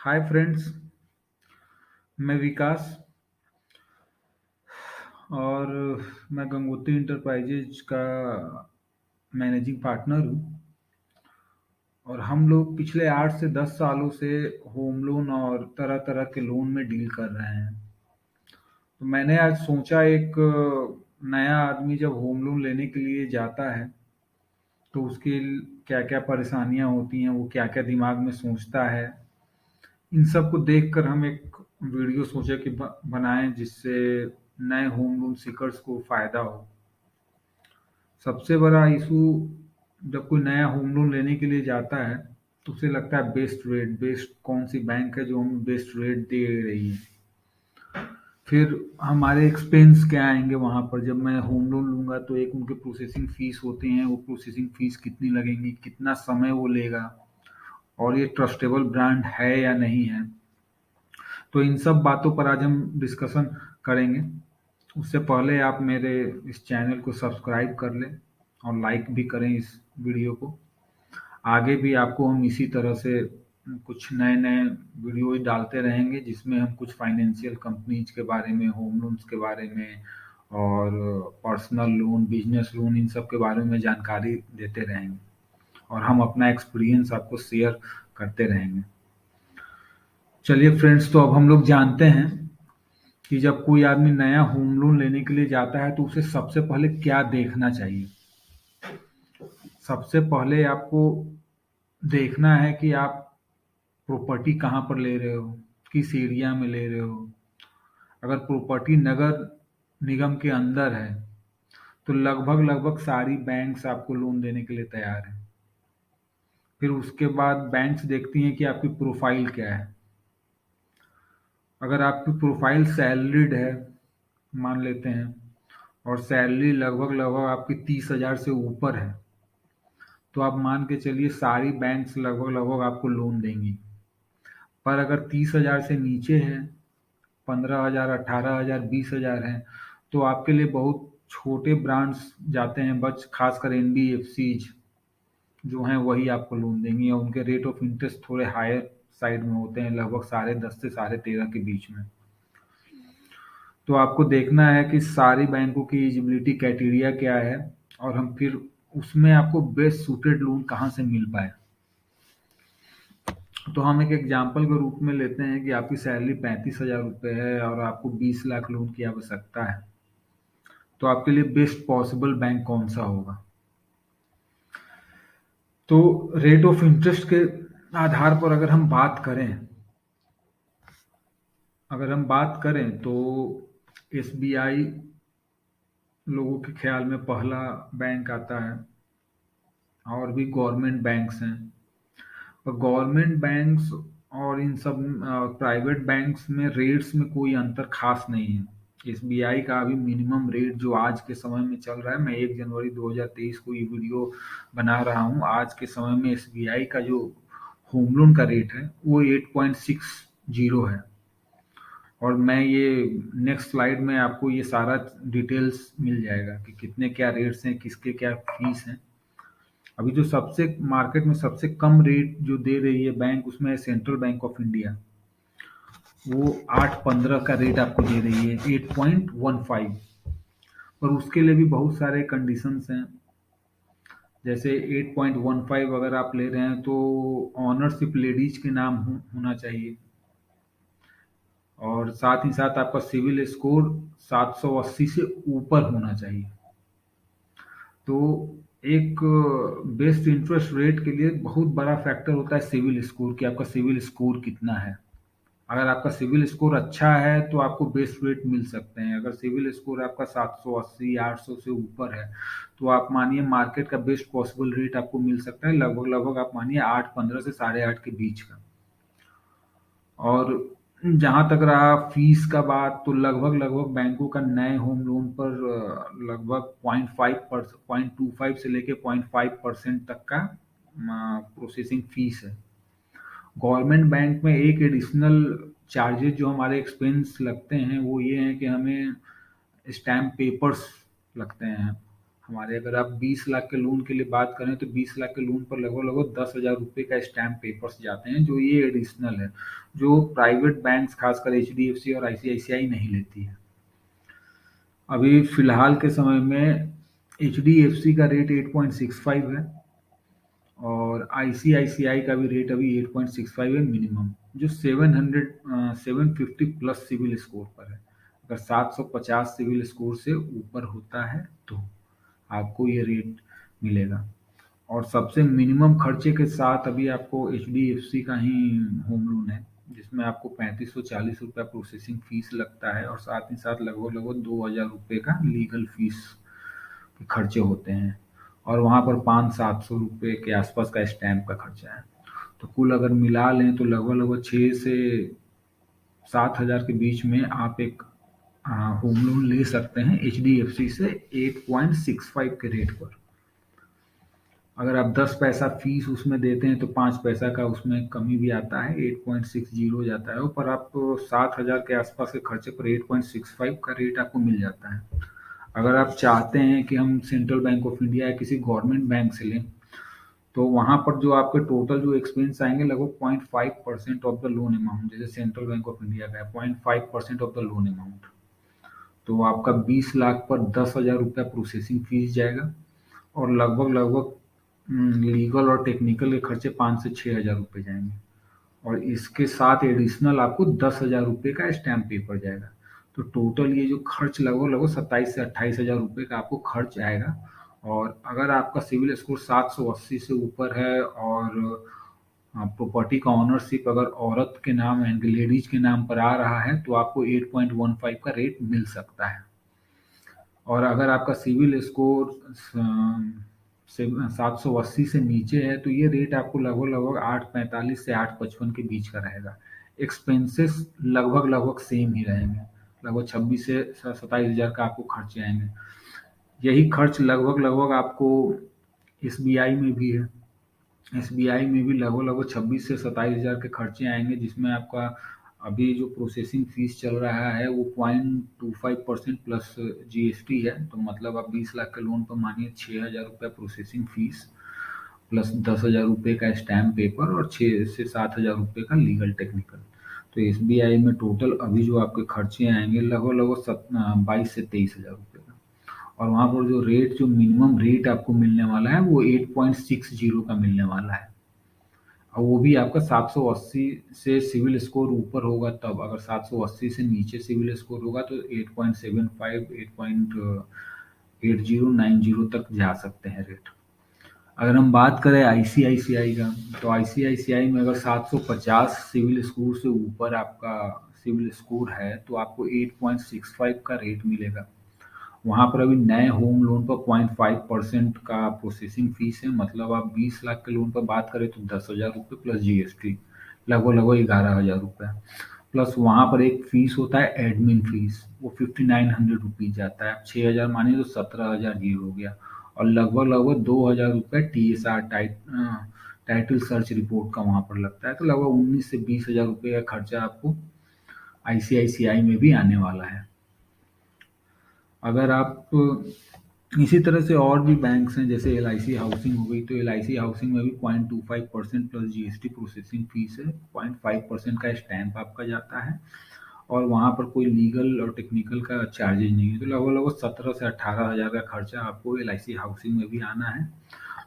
Hi friends. मैं विकास और मैं गंगोत्री इंटरप्राइजेज का मैनेजिंग पार्टनर हूँ। और हम लोग पिछले 8 से 10 सालों से होम लोन और तरह तरह के लोन में डील कर रहे हैं। तो मैंने आज सोचा एक नया आदमी जब होम लोन लेने के लिए जाता है तो उसकी क्या क्या परेशानियां होती हैं, वो क्या क्या दिमाग में सोचता है, इन सब को देखकर हम एक वीडियो सोचे कि बनाएं जिससे नए होम लोन सीकर्स को फायदा हो। सबसे बड़ा इशू, जब कोई नया होम लोन लेने के लिए जाता है तो उसे लगता है बेस्ट रेट, बेस्ट कौन सी बैंक है जो हमें बेस्ट रेट दे रही है। फिर हमारे एक्सपेंस क्या आएंगे वहां पर, जब मैं होम लोन लूंगा तो एक उनके प्रोसेसिंग फीस होते हैं, वो प्रोसेसिंग फीस कितनी लगेंगी, कितना समय वो लेगा, और ये ट्रस्टेबल ब्रांड है या नहीं है। तो इन सब बातों पर आज हम डिस्कशन करेंगे। उससे पहले आप मेरे इस चैनल को सब्सक्राइब कर लें और लाइक भी करें इस वीडियो को। आगे भी आपको हम इसी तरह से कुछ नए नए वीडियो डालते रहेंगे जिसमें हम कुछ फाइनेंशियल कंपनीज के बारे में, होम लोन्स के बारे में और पर्सनल लोन, बिजनेस लोन, इन सब के बारे में जानकारी देते रहेंगे और हम अपना एक्सपीरियंस आपको शेयर करते रहेंगे। चलिए फ्रेंड्स, तो अब हम लोग जानते हैं कि जब कोई आदमी नया होम लोन लेने के लिए जाता है तो उसे सबसे पहले क्या देखना चाहिए। सबसे पहले आपको देखना है कि आप प्रॉपर्टी कहाँ पर ले रहे हो, किस एरिया में ले रहे हो। अगर प्रॉपर्टी नगर निगम के अंदर है तो लगभग लगभग सारी बैंक्स आपको लोन देने के लिए तैयार हैं। फिर उसके बाद बैंक्स देखती हैं कि आपकी प्रोफाइल क्या है। अगर आपकी प्रोफाइल सैलरीड है, मान लेते हैं, और सैलरी लगभग लगभग आपकी 30,000 से ऊपर है, तो आप मान के चलिए सारी बैंक्स लगभग लगभग आपको लोन देंगी। पर अगर 30,000 से नीचे है, 15,000, 18,000, 20,000 है, तो आपके लिए बहुत छोटे ब्रांड्स जाते हैं, बस खासकर एनबीएफसीज जो हैं वही आपको लोन देंगी, और उनके रेट ऑफ इंटरेस्ट थोड़े हायर साइड में होते हैं, लगभग 10.5 से 13.5 के बीच में। तो आपको देखना है कि सारी बैंकों की एलिजिबिलिटी क्राइटेरिया क्या है, और हम फिर उसमें आपको बेस्ट सूटेड लोन कहाँ से मिल पाए। तो हम एक एग्जाम्पल के रूप में लेते हैं कि आपकी सैलरी 35,000 रुपये है और आपको 20 लाख लोन की आवश्यकता है, तो आपके लिए बेस्ट पॉसिबल बैंक कौन सा होगा। तो रेट ऑफ इंटरेस्ट के आधार पर अगर हम बात करें तो एसबीआई लोगों के ख्याल में पहला बैंक आता है, और भी गवर्नमेंट बैंक्स हैं। और गवर्नमेंट बैंक्स और इन सब प्राइवेट बैंक्स में रेट्स में कोई अंतर खास नहीं है। एसबीआई का अभी मिनिमम रेट जो आज के समय में चल रहा है, मैं 1 जनवरी 2023 को ये वीडियो बना रहा हूँ, आज के समय में एसबीआई का जो होम लोन का रेट है वो 8.60 है। और मैं ये नेक्स्ट स्लाइड में आपको ये सारा डिटेल्स मिल जाएगा कि कितने क्या रेट्स हैं, किसके क्या फीस हैं। अभी जो सबसे मार्केट में सबसे कम रेट जो दे रही है बैंक, उसमें है सेंट्रल बैंक ऑफ इंडिया। वो 8.15 का रेट आपको दे रही है, 8.15। पर उसके लिए भी बहुत सारे कंडीशंस हैं। जैसे 8.15 अगर आप ले रहे हैं तो ऑनरशिप लेडीज के नाम होना चाहिए, और साथ ही साथ आपका सिविल स्कोर 780 से ऊपर होना चाहिए। तो एक बेस्ट इंटरेस्ट रेट के लिए बहुत बड़ा फैक्टर होता है सिविल स्कोर, कि आपका सिविल स्कोर कितना है। अगर आपका सिविल स्कोर अच्छा है तो आपको बेस्ट रेट मिल सकते हैं। अगर सिविल स्कोर आपका 780, 800 से ऊपर है तो आप मानिए मार्केट का बेस्ट पॉसिबल रेट आपको मिल सकता है, लगभग लगभग आप मानिए 8.15 से 8.5 के बीच का। और जहाँ तक रहा फीस का बात, तो लगभग लगभग बैंकों का नए होम लोन पर लगभग 0.25 से लेके 0.5% तक का प्रोसेसिंग फीस है। गवर्नमेंट बैंक में एक एडिशनल चार्जेस जो हमारे एक्सपेंस लगते हैं वो ये हैं कि हमें स्टैम्प पेपर्स लगते हैं। हमारे अगर आप 20 लाख के लोन के लिए बात करें तो 20 लाख के लोन पर लगभग लगभग 10,000 रुपये का स्टैम्प पेपर्स जाते हैं, जो ये एडिशनल है, जो प्राइवेट बैंक्स खासकर HDFC और ICICI नहीं लेती है। अभी फिलहाल के समय में HDFC का रेट 8.65 है और ICICI का भी रेट अभी 8.65 है मिनिमम, जो 750 प्लस सिविल स्कोर पर है। अगर 750 सिविल स्कोर से ऊपर होता है तो आपको ये रेट मिलेगा। और सबसे मिनिमम खर्चे के साथ अभी आपको HDFC का ही होम लोन है, जिसमें आपको 3540 रुपया प्रोसेसिंग फीस लगता है और साथ ही साथ लगभग लगभग 2000 रुपये का लीगल फीस के खर्चे होते हैं, और वहाँ पर 500-700 रुपये के आसपास का स्टैम्प का खर्चा है। तो कुल अगर मिला लें तो लगभग लगभग 6 से 7 हज़ार के बीच में आप एक होम लोन ले सकते हैं HDFC से 8.65 के रेट पर। अगर आप 10 पैसा फीस उसमें देते हैं तो 5 पैसा का उसमें कमी भी आता है, 8.60 जाता है, पर आप 7 हज़ार के आसपास के खर्चे पर 8.65 का रेट आपको मिल जाता है। अगर आप चाहते हैं कि हम सेंट्रल बैंक ऑफ इंडिया या किसी गवर्नमेंट बैंक से लें, तो वहाँ पर जो आपके टोटल जो एक्सपेंस आएंगे लगभग 0.5% ऑफ द लोन अमाउंट, जैसे सेंट्रल बैंक ऑफ इंडिया का है 0.5% ऑफ द लोन अमाउंट, तो आपका 20 लाख पर 10,000 रुपया प्रोसेसिंग फीस जाएगा और लगभग लगभग लीगल और टेक्निकल के खर्चे 5 से 6 हज़ार रुपये जाएंगे, और इसके साथ एडिशनल आपको 10,000 रुपये का स्टैम्प पेपर जाएगा। तो टोटल ये जो खर्च लगभग लगभग 27 से 28 हज़ार रुपये का आपको खर्च आएगा। और अगर आपका सिविल स्कोर 780 से ऊपर है और प्रॉपर्टी का ऑनरशिप अगर औरत के नाम यानी लेडीज के नाम पर आ रहा है तो आपको 8.15 का रेट मिल सकता है। और अगर आपका सिविल स्कोर से 780 से नीचे है तो ये रेट आपको लगभग लगभग 845 से 855 के बीच का रहेगा। एक्सपेंसेस लगभग लगभग सेम ही रहेंगे, लगभग 26 से 27 हज़ार का आपको खर्चे आएंगे। यही खर्च लगभग लगभग आपको SBI में भी है। SBI में भी लगभग लगभग 26 से 27 हज़ार के खर्चे आएंगे, जिसमें आपका अभी जो प्रोसेसिंग फीस चल रहा है वो 0.25% प्लस GST है। तो मतलब आप 20 लाख के लोन पर मानिए 6 हज़ार रुपया प्रोसेसिंग फीस प्लस 10,000 रुपये का स्टैम्प पेपर और 6 से 7 हज़ार रुपये का लीगल टेक्निकल। तो SBI में टोटल अभी जो आपके खर्चे आएंगे लगभग लगभग 22 से 23 हज़ार रुपये का। और वहाँ पर जो मिनिमम रेट आपको मिलने वाला है वो 8.60 का मिलने वाला है, और वो भी आपका 780 से सिविल स्कोर ऊपर होगा तब। अगर 780 से नीचे सिविल स्कोर होगा तो 8.75 8.80 90 तक जा सकते हैं रेट। अगर हम बात करें ICICI का, तो ICICI में अगर 750 सिविल स्कोर से ऊपर आपका सिविल स्कोर है तो आपको 8.65 का रेट मिलेगा। वहाँ पर अभी नए होम लोन पर 0.5% का प्रोसेसिंग फीस है, मतलब आप 20 लाख के लोन पर बात करें तो 10,000 रुपये प्लस GST लगभग लगभग 11,000 रुपये, प्लस वहाँ पर एक फीस होता है एडमिन फीस, वो 5,900 रुपीज जाता है। आप 6 हज़ार मानिए तो 17,000 ये हो गया, और लगभग लगभग 2,000 रुपये TSR टाइटल सर्च रिपोर्ट का वहाँ पर लगता है। तो लगभग 19 से 20 हज़ार रुपये का खर्चा आपको ICICI में भी आने वाला है। अगर आप इसी तरह से और भी बैंक्स हैं जैसे LIC हाउसिंग हो गई, तो LIC हाउसिंग में भी 0.25% प्लस GST प्रोसेसिंग फीस है, 0.5% का स्टैम्प आपका जाता है, और वहाँ पर कोई लीगल और टेक्निकल का चार्जेज नहीं है। तो लगभग लगभग 17 से 18 हज़ार का खर्चा आपको LIC हाउसिंग में भी आना है।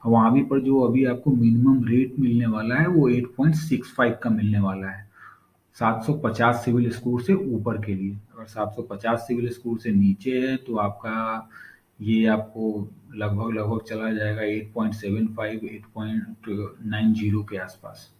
वहाँ भी पर जो अभी आपको मिनिमम रेट मिलने वाला है वो 8.65 का मिलने वाला है 750 सिविल स्कोर से ऊपर के लिए। अगर 750 सिविल स्कोर से नीचे है तो आपका ये आपको लगभग लगभग चला जाएगा 8.75 8.90 के आसपास।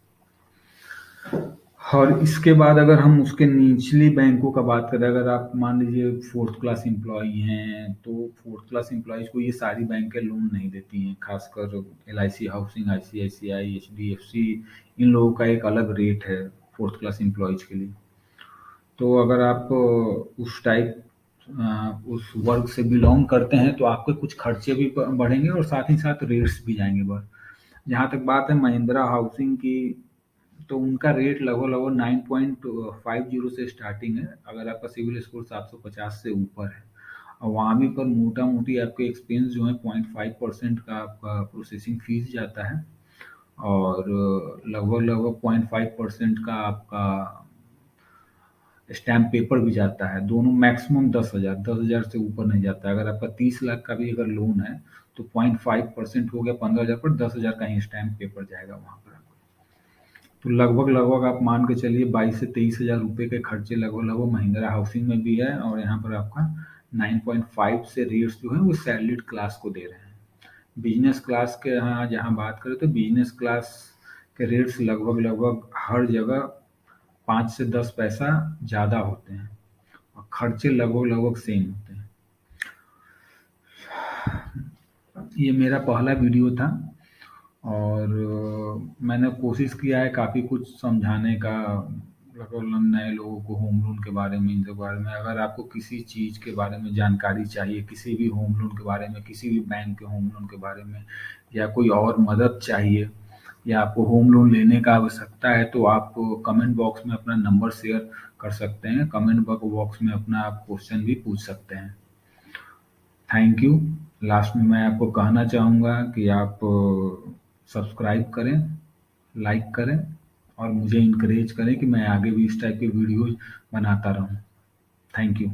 और इसके बाद अगर हम उसके निचली बैंकों का बात करें, अगर आप मान लीजिए फोर्थ क्लास एम्प्लॉय हैं तो फोर्थ क्लास एम्प्लॉयज़ को ये सारी बैंकें लोन नहीं देती हैं, खासकर LIC हाउसिंग, ICICI, HDFC, इन लोगों का एक अलग रेट है फोर्थ क्लास एम्प्लॉयज़ के लिए। तो अगर आप उस वर्ग से बिलोंग करते हैं तो आपके कुछ खर्चे भी बढ़ेंगे और साथ ही साथ रेट्स भी जाएंगे बढ़। जहाँ तक बात है महिंद्रा हाउसिंग की, तो उनका रेट लगभग लगभग 9.50 से स्टार्टिंग है अगर आपका सिविल स्कोर 750 से ऊपर है। और वहाँ भी पर मोटा-मोटी आपके एक्सपेंस जो है 0.5% का आपका प्रोसेसिंग फ़ीस जाता है और लगभग-लगभग 0.5% का आपका स्टैम्प पेपर भी जाता है। दोनों मैक्सिमम 10,000 से ऊपर नहीं जाता है। अगर आपका 30 लाख का भी अगर लोन है तो 0.5% हो गया 15,000 पर 10,000 का ही स्टैम्प पेपर जाएगा वहाँ पर आपको। तो लगभग-लगभग आप मान के चलिए 22 से 23,000 रुपए के खर्चे लगभग-लगभग महिंद्रा हाउसिंग में भी है और यहाँ पर आपका 9.5 से रेट्स जो है वो सैलरीड क्लास को दे रहे हैं। बिजनेस क्लास के यहाँ जहाँ बात करें तो बिजनेस क्लास के रेट्स लगभग-लगभग हर जगह 5 से 10 पैसा ज़्यादा होते हैं और खर्चे लगभग-लगभग सेम होते हैं। ये मेरा पहला वीडियो था और मैंने कोशिश किया है काफ़ी कुछ समझाने का लगभग नए लोगों को होम लोन के बारे में, इनके बारे में। अगर आपको किसी चीज़ के बारे में जानकारी चाहिए, किसी भी होम लोन के बारे में, किसी भी बैंक के होम लोन के बारे में या कोई और मदद चाहिए या आपको होम लोन लेने का आवश्यकता है तो आप कमेंट बॉक्स में अपना नंबर शेयर कर सकते हैं। कमेंट बॉक्स में अपना आप क्वेश्चन भी पूछ सकते हैं। Thank you. लास्ट में मैं आपको कहना चाहूँगा कि आप सब्सक्राइब करें, लाइक करें और मुझे इनकरेज करें कि मैं आगे भी इस टाइप के वीडियोज़ बनाता रहूँ। Thank you.